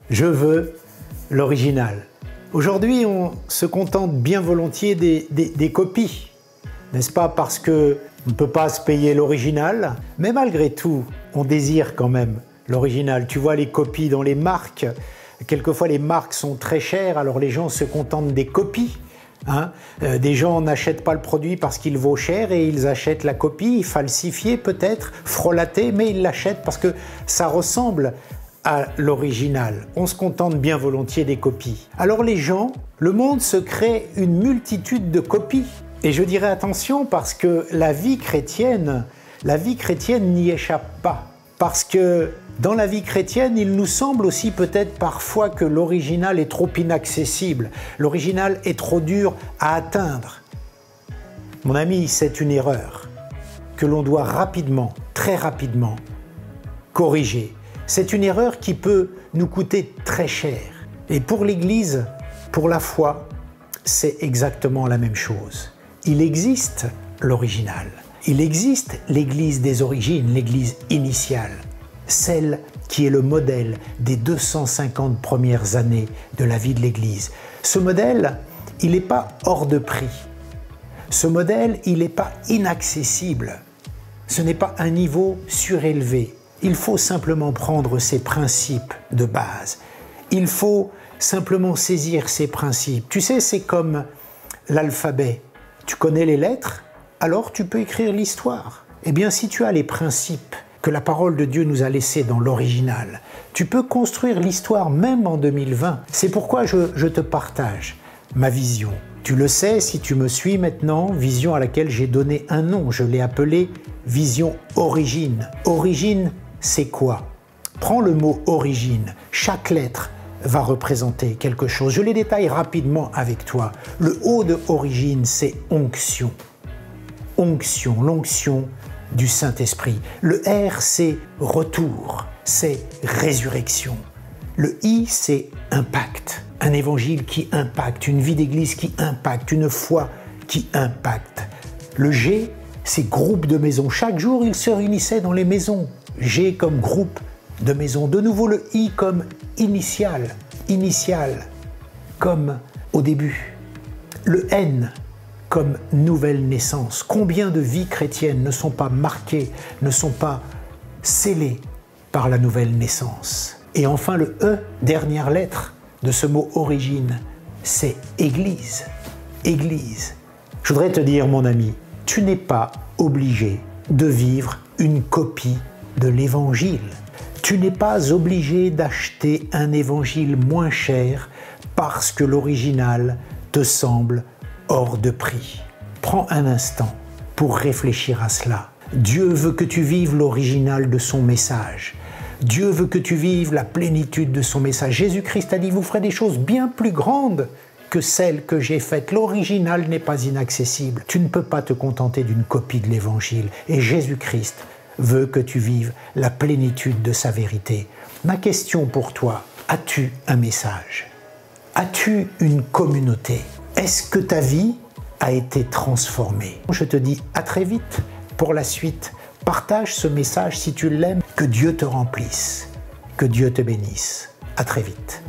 Je veux l'original. Aujourd'hui, on se contente bien volontiers des copies, n'est-ce pas? Parce qu'on ne peut pas se payer l'original, mais malgré tout, on désire quand même l'original. Tu vois les copies dans les marques, quelquefois les marques sont très chères, alors les gens se contentent des copies. Des gens n'achètent pas le produit parce qu'il vaut cher et ils achètent la copie, falsifiée peut-être, frelatée, mais ils l'achètent parce que ça ressemble à l'original. On se contente bien volontiers des copies. Alors les gens, le monde se crée une multitude de copies. Et je dirais attention parce que la vie chrétienne n'y échappe pas. Parce que dans la vie chrétienne, il nous semble aussi peut-être parfois que l'original est trop inaccessible. L'original est trop dur à atteindre. Mon ami, c'est une erreur que l'on doit rapidement, très rapidement, corriger. C'est une erreur qui peut nous coûter très cher. Et pour l'Église, pour la foi, c'est exactement la même chose. Il existe l'original. Il existe l'Église des origines, l'Église initiale, celle qui est le modèle des 250 premières années de la vie de l'Église. Ce modèle, il n'est pas hors de prix. Ce modèle, il n'est pas inaccessible. Ce n'est pas un niveau surélevé. Il faut simplement prendre ces principes de base. Il faut simplement saisir ces principes. Tu sais, c'est comme l'alphabet. Tu connais les lettres, alors tu peux écrire l'histoire. Eh bien, si tu as les principes que la parole de Dieu nous a laissés dans l'original, tu peux construire l'histoire même en 2020. C'est pourquoi je te partage ma vision. Tu le sais, si tu me suis maintenant, vision à laquelle j'ai donné un nom. Je l'ai appelée Vision Origine. Origine, c'est quoi? Prends le mot origine. Chaque lettre va représenter quelque chose. Je les détaille rapidement avec toi. Le O de origine, c'est onction. Onction, l'onction du Saint-Esprit. Le R, c'est retour, c'est résurrection. Le I, c'est impact. Un évangile qui impacte, une vie d'église qui impacte, une foi qui impacte. Le G, c'est groupe de maisons. Chaque jour, ils se réunissaient dans les maisons. G comme groupe de maisons. De nouveau, le I comme initial, comme au début. Le N comme nouvelle naissance. Combien de vies chrétiennes ne sont pas marquées, ne sont pas scellées par la nouvelle naissance? Et enfin le E, dernière lettre de ce mot origine, c'est Église. Église. Je voudrais te dire, mon ami, tu n'es pas obligé de vivre une copie de l'Évangile. Tu n'es pas obligé d'acheter un Évangile moins cher parce que l'original te semble hors de prix. Prends un instant pour réfléchir à cela. Dieu veut que tu vives l'original de son message. Dieu veut que tu vives la plénitude de son message. Jésus-Christ a dit, vous ferez des choses bien plus grandes que celles que j'ai faites. L'original n'est pas inaccessible. Tu ne peux pas te contenter d'une copie de l'Évangile. Et Jésus-Christ veut que tu vives la plénitude de sa vérité. Ma question pour toi, as-tu un message? As-tu une communauté? Est-ce que ta vie a été transformée? Je te dis à très vite pour la suite. Partage ce message si tu l'aimes. Que Dieu te remplisse. Que Dieu te bénisse. À très vite.